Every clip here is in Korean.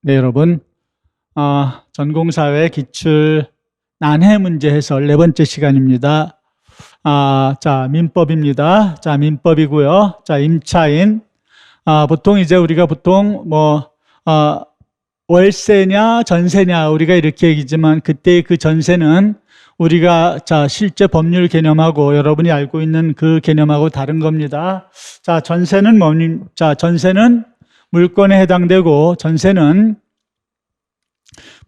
네, 여러분. 전공사회 기출 난해 문제 해설 네 번째 시간입니다. 자, 민법입니다. 자, 민법이고요. 자, 임차인. 보통 이제 우리가 보통 월세냐 전세냐 우리가 이렇게 얘기지만 그때의 그 전세는 우리가 실제 법률 개념하고 여러분이 알고 있는 그 개념하고 다른 겁니다. 자, 전세는 전세는 물권에 해당되고 전세는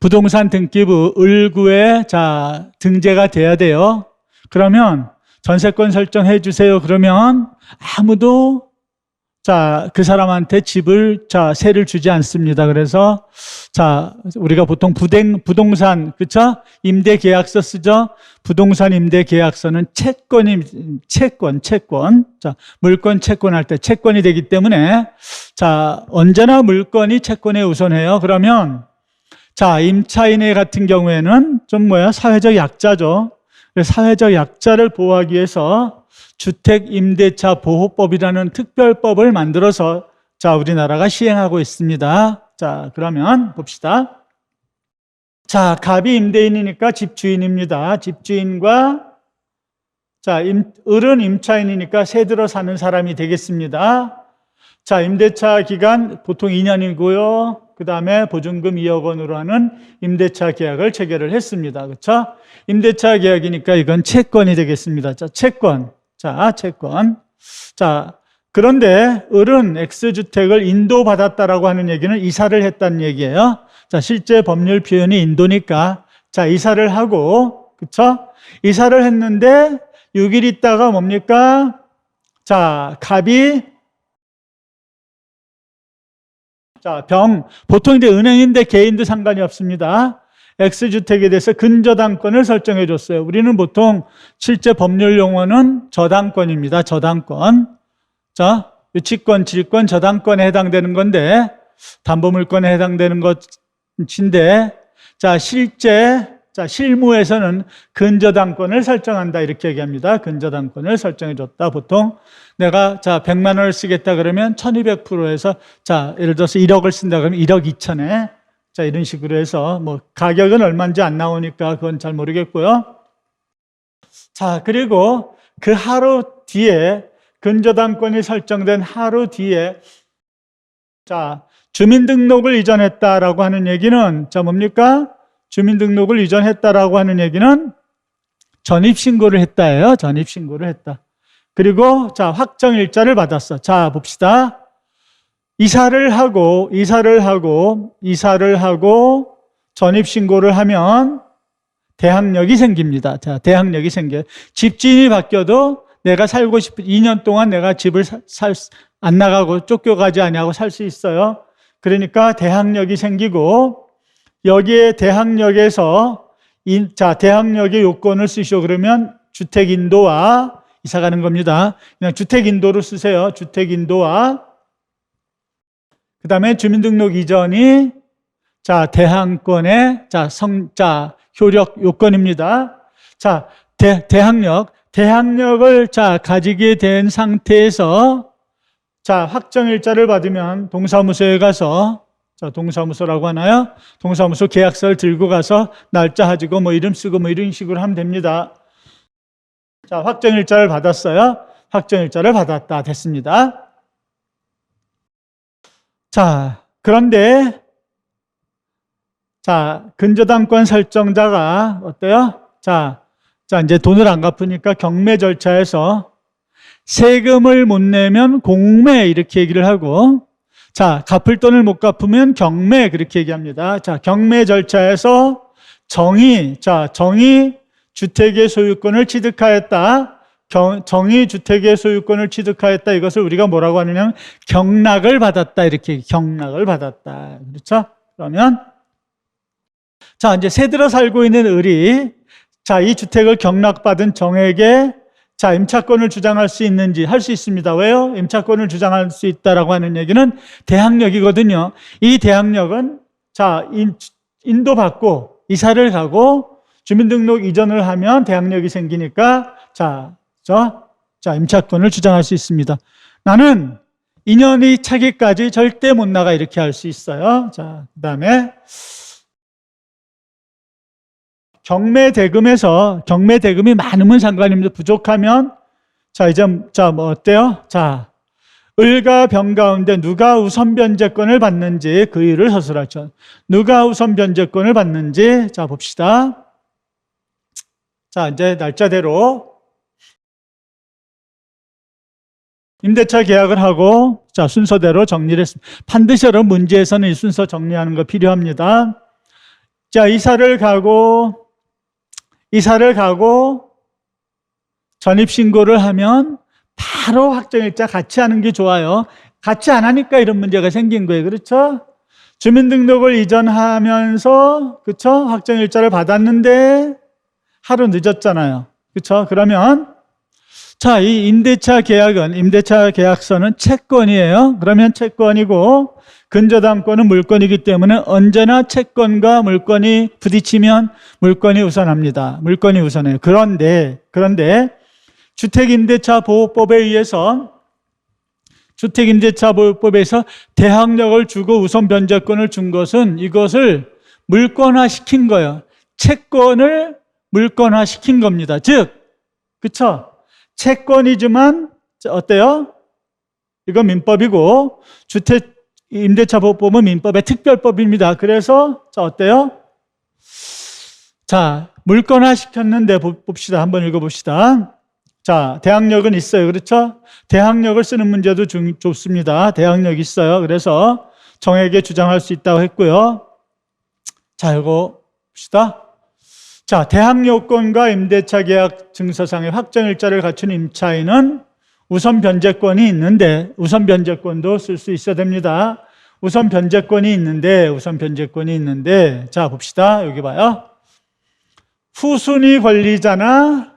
부동산 등기부 을구에 등재가 돼야 돼요. 그러면 전세권 설정해 주세요. 그러면 아무도 그 사람한테 집을 세를 주지 않습니다. 그래서 우리가 보통 부동산 그쵸? 임대 계약서 쓰죠. 부동산 임대 계약서는 채권. 물권 채권할 때 채권이 되기 때문에 언제나 물권이 채권에 우선해요. 그러면 임차인의 같은 경우에는 사회적 약자죠. 사회적 약자를 보호하기 위해서 주택임대차 보호법이라는 특별법을 만들어서 우리나라가 시행하고 있습니다. 그러면 봅시다. 갑이 임대인이니까 집주인입니다. 집주인과 을은 임차인이니까 새 들어 사는 사람이 되겠습니다. 임대차 기간 보통 2년이고요. 그 다음에 보증금 2억 원으로 하는 임대차 계약을 체결을 했습니다. 그렇죠? 임대차 계약이니까 이건 채권이 되겠습니다. 채권. 그런데 을은 X주택을 인도받았다라고 하는 얘기는 이사를 했다는 얘기예요. 실제 법률 표현이 인도니까 이사를 하고 그렇죠? 이사를 했는데 6일 있다가 뭡니까? 갑이 보통 이제 은행인데 개인도 상관이 없습니다. X주택에 대해서 근저당권을 설정해 줬어요. 우리는 보통 실제 법률 용어는 저당권입니다. 저당권. 유치권, 질권, 저당권에 해당되는 건데 담보물권에 해당되는 것인데 실무에서는 근저당권을 설정한다 이렇게 얘기합니다. 근저당권을 설정해 줬다. 보통 내가 100만 원을 쓰겠다 그러면 1200%에서 예를 들어서 1억을 쓴다 그러면 1억 2천에 이런 식으로 해서 가격은 얼마인지 안 나오니까 그건 잘 모르겠고요. 그리고 그 하루 뒤에 근저당권이 설정된 하루 뒤에 주민등록을 이전했다라고 하는 얘기는 뭡니까? 주민등록을 이전했다라고 하는 얘기는 전입신고를 했다예요. 전입신고를 했다. 그리고 확정일자를 받았어. 봅시다. 이사를 하고 전입신고를 하면 대항력이 생깁니다. 대항력이 생겨요. 집주인이 바뀌어도 내가 살고 싶은 2년 동안 내가 집을 안 나가고 쫓겨가지 아니하고 살 수 있어요. 그러니까 대항력이 생기고 여기에 대항력에서 대항력의 요건을 쓰시오. 그러면 주택인도와 이사 가는 겁니다. 그냥 주택인도로 쓰세요. 주택인도와 그 다음에 주민등록 이전이 대항권의 효력 요건입니다. 대항력을 가지게 된 상태에서 확정일자를 받으면 동사무소에 가서 동사무소라고 하나요? 동사무소 계약서를 들고 가서 날짜 하지고 이름 쓰고 이런 식으로 하면 됩니다. 확정일자를 받았어요. 확정일자를 받았다. 됐습니다. 그런데 근저당권 설정자가 어때요? 이제 돈을 안 갚으니까 경매 절차에서 세금을 못 내면 공매 이렇게 얘기를 하고 갚을 돈을 못 갚으면 경매 그렇게 얘기합니다. 경매 절차에서 정의 주택의 소유권을 취득하였다. 정의 주택의 소유권을 취득하였다. 이것을 우리가 뭐라고 하느냐면 경락을 받았다. 이렇게 경락을 받았다. 그렇죠? 그러면 이제 새들어 살고 있는 을이 이 주택을 경락받은 정에게 임차권을 주장할 수 있는지 할 수 있습니다. 왜요? 임차권을 주장할 수 있다라고 하는 얘기는 대항력이거든요. 이 대항력은 인도받고 이사를 가고 주민등록 이전을 하면 대항력이 생기니까 임차권을 주장할 수 있습니다. 나는 인연이 차기까지 절대 못 나가 이렇게 할 수 있어요. 자, 그다음에 경매대금이 많으면 상관입니다. 부족하면 자, 이제 뭐 어때요? 자, 을과 병 가운데 누가 우선 변제권을 받는지 그 일을 서술하죠. 누가 우선 변제권을 받는지 자, 봅시다. 자, 이제 날짜대로 임대차 계약을 하고 자, 순서대로 정리를 했습니다. 반드시 여러분 문제에서는 이 순서 정리하는 거 필요합니다. 자, 이사를 가고 전입신고를 하면 바로 확정일자 같이 하는 게 좋아요. 같이 안 하니까 이런 문제가 생긴 거예요. 그렇죠? 주민등록을 이전하면서 그렇죠? 확정일자를 받았는데 하루 늦었잖아요. 그렇죠? 그러면 자, 이 임대차 계약서는 채권이에요. 그러면 채권이고 근저당권은 물권이기 때문에 언제나 채권과 물권이 부딪히면 물권이 우선합니다. 물권이 우선해요. 그런데 주택임대차보호법에 의해서 대항력을 주고 우선 변제권을 준 것은 이것을 물권화시킨 거예요. 채권을 물권화시킨 겁니다. 즉, 그쵸? 채권이지만 어때요? 이건 민법이고 주택임대차보호법은 민법의 특별법입니다. 그래서 어때요? 자, 물권화 시켰는데 봅시다. 한번 읽어봅시다. 자, 대항력은 있어요. 그렇죠? 대항력을 쓰는 문제도 좋습니다. 대항력 있어요. 그래서 정액에 주장할 수 있다고 했고요. 자, 이거 봅시다. 자, 대항요건과 임대차 계약 증서상의 확정일자를 갖춘 임차인은 우선 변제권이 있는데 우선 변제권도 쓸 수 있어야 됩니다. 우선 변제권이 있는데 자, 봅시다. 여기 봐요. 후순위 권리자나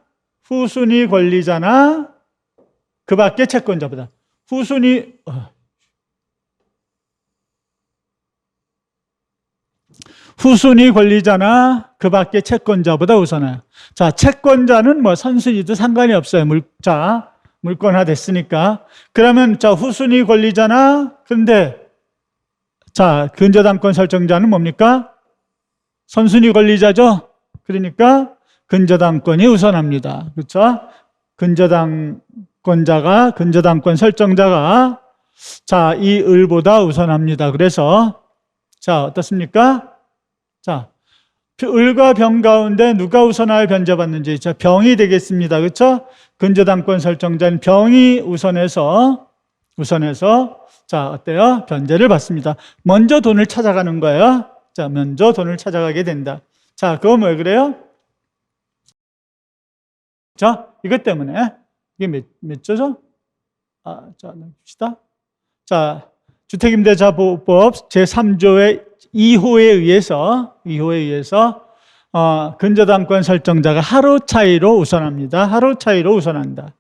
그 밖에 채권자보다 후순위 권리자나 그 밖에 채권자보다 우선해요. 자, 채권자는 뭐 선순위도 상관이 없어요. 물권화 됐으니까. 그러면 자, 후순위 권리자나 근데 자, 근저당권 설정자는 뭡니까? 선순위 권리자죠. 그러니까 근저당권이 우선합니다. 그렇죠? 근저당권 설정자가 자, 이 을보다 우선합니다. 그래서 자, 어떻습니까? 자, 을과 병 가운데 누가 우선하여 변제받는지 자, 병이 되겠습니다. 그렇죠? 근저당권 설정자인 병이 우선해서 자, 어때요? 변제를 받습니다. 먼저 돈을 찾아가는 거예요. 자, 먼저 돈을 찾아가게 된다. 자, 그건 왜 그래요? 자, 이것 때문에 이게 몇 조죠? 자, 봅시다. 자, 주택임대차보호법 제3조의 2호에 의해서 근저당권 설정자가 하루 차이로 우선합니다. 하루 차이로 우선한다.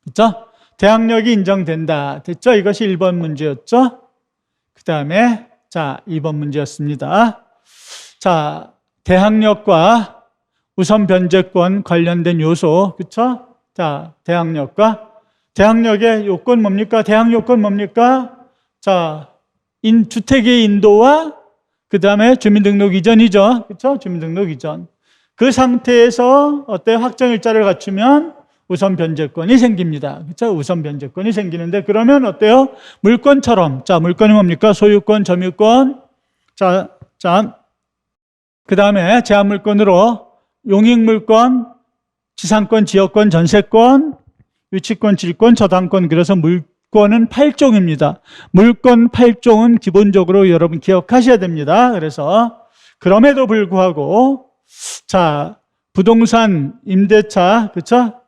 그렇죠? 대항력이 인정된다. 됐죠? 이것이 1번 문제였죠? 그 다음에 자, 2번 문제였습니다. 자, 대항력과 우선 변제권 관련된 요소, 그렇죠? 자, 대항력의 요건 뭡니까? 대항요건 뭡니까? 자, 주택의 인도와 그 다음에 주민등록 이전이죠. 그렇죠? 주민등록 이전. 그 상태에서 확정일자를 갖추면 우선 변제권이 생깁니다. 그렇죠? 우선 변제권이 생기는데 그러면 어때요? 물권처럼. 자, 물권이 뭡니까? 소유권, 점유권. 자, 그 다음에 제한물권으로 용익물권, 지상권, 지역권, 전세권, 유치권, 질권, 저당권. 그래서 물권은 8종입니다. 물권 8종은 기본적으로 여러분 기억하셔야 됩니다. 그래서 그럼에도 불구하고 자, 부동산 임대차, 그렇죠?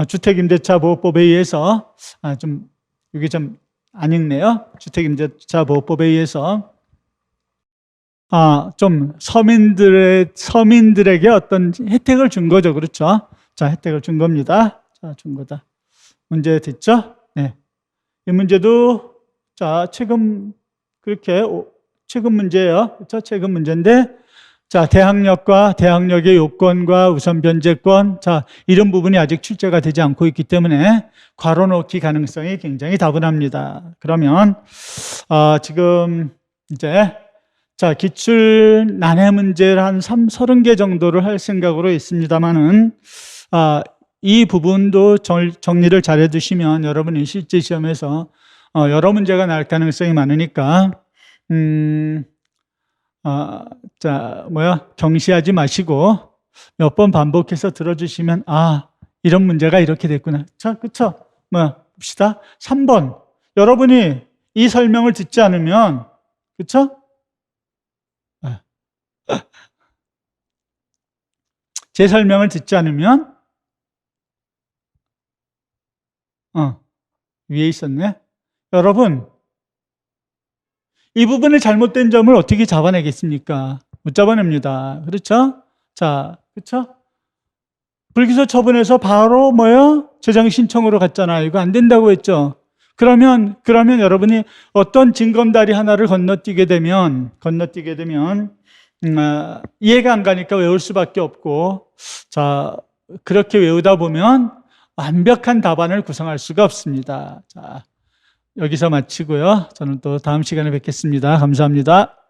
주택임대차보호법에 의해서 이게 좀 안 읽네요. 주택임대차보호법에 의해서 좀 서민들에게 어떤 혜택을 준 거죠. 그렇죠? 자, 혜택을 준 겁니다. 자, 준 거다. 문제 됐죠? 네. 이 문제도 자, 최근 문제예요. 그렇죠? 최근 문제인데 자, 대항력과 대항력의 요건과 우선 변제권. 자, 이런 부분이 아직 출제가 되지 않고 있기 때문에 괄호 넣기 가능성이 굉장히 다분합니다. 그러면, 지금 이제, 자, 기출 난해 문제를 한 30개 정도를 할 생각으로 있습니다만은, 이 부분도 정리를 잘 해두시면 여러분이 실제 시험에서 여러 문제가 날 가능성이 많으니까, 경시하지 마시고 몇 번 반복해서 들어주시면, 이런 문제가 이렇게 됐구나. 자, 그쵸? 봅시다. 3번. 여러분이 이 설명을 듣지 않으면, 그쵸? 제 설명을 듣지 않으면, 위에 있었네. 여러분, 이 부분의 잘못된 점을 어떻게 잡아내겠습니까? 못 잡아냅니다. 그렇죠? 자, 그렇죠? 불기소 처분해서 바로 재정 신청으로 갔잖아요. 이거 안 된다고 했죠. 그러면 여러분이 어떤 징검다리 하나를 건너뛰게 되면 이해가 안 가니까 외울 수밖에 없고, 자, 그렇게 외우다 보면 완벽한 답안을 구성할 수가 없습니다. 자, 여기서 마치고요. 저는 또 다음 시간에 뵙겠습니다. 감사합니다.